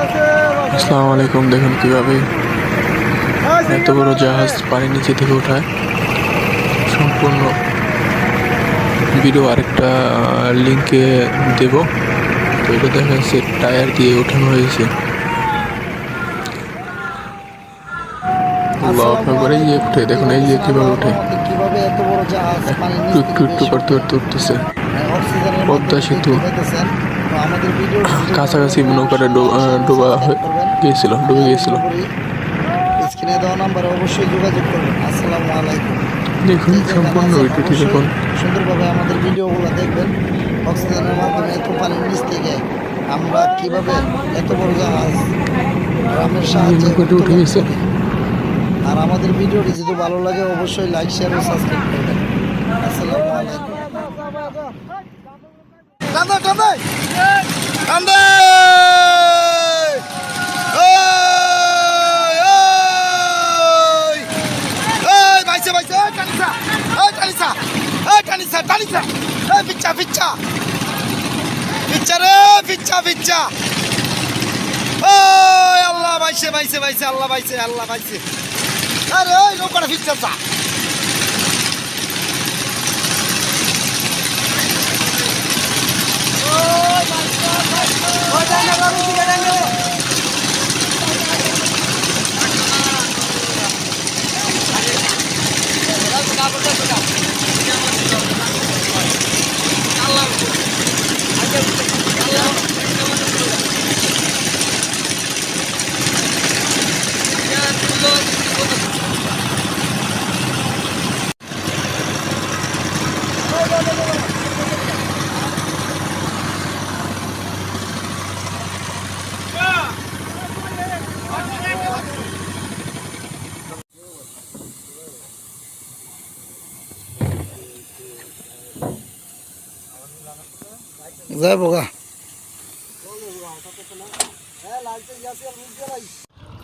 আসসালামু আলাইকুম। দেখুন কিভাবে এত বড় জাহাজ পানির নিচে থেকে ওঠায়। সম্পূর্ণ ভিডিও আরেকটা লিঙ্কে দেব। তো এটা দেখা যাচ্ছে টায়ার দিয়ে ওঠানো হয়েছে। করে এই যে উঠে দেখুন, এই যে কিভাবে উঠে, একটু একটু একটু করতে করতে উঠতেছে। পদ্মা সেতু কাছাকাছি নৌকাটা ডুবে গিয়েছিল। স্ক্রিনে দেওয়া নাম্বারে অবশ্যই যোগাযোগ করবেন। আসসালামু আলাইকুম। দেখুন সম্পূর্ণ ভিডিওটি দেখুন, সুন্দরভাবে আমাদের ভিডিওগুলো দেখবেন। অক্সিজেনের মাধ্যমে এত পানির নিচ থেকে আমরা কিভাবে এত বড় জাহাজ গ্রামের সাহায্যে উঠে গেছে। আর আমাদের ভিডিওটি যদি ভালো লাগে অবশ্যই লাইক শেয়ার ও সাবস্ক্রাইব করবেন। আসসালামু আলাইকুম। আল্লাহ বাইছে আল্লাহ বাইছে। আরে ওই নৌকাটা ফিরছে। জয় বোগা।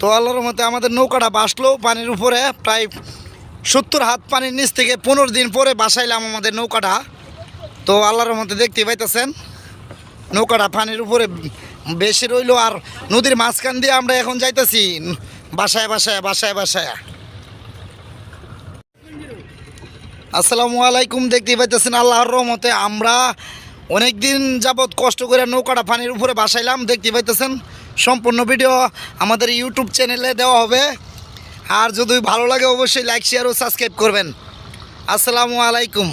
তো আল্লাহর মতে আমাদের নৌকাটা বাসলো পানির উপরে। প্রায় 70 হাত পানির নিচ থেকে 15 দিন পরে বাসাইলাম আমাদের নৌকাটা। তো আল্লাহর মতে দেখতে পাইতেছেন নৌকাটা পানির উপরে বেশি রইলো। আর নদীর মাঝখান দিয়ে আমরা এখন যাইতেছি বাসায়। আসসালামু আলাইকুম। দেখতে পাইতেছেন আল্লাহর রহমতে আমরা অনেক দিন যাবৎ কষ্ট করে নৌকাটা পানির উপরে বাসাইলাম। দেখতে পাইতেছেন সম্পূর্ণ ভিডিও আমাদের ইউটিউব চ্যানেলে দেওয়া হবে। আর যদি ভালো লাগে অবশ্যই লাইক শেয়ার ও সাবস্ক্রাইব করবেন। আসসালামু আলাইকুম।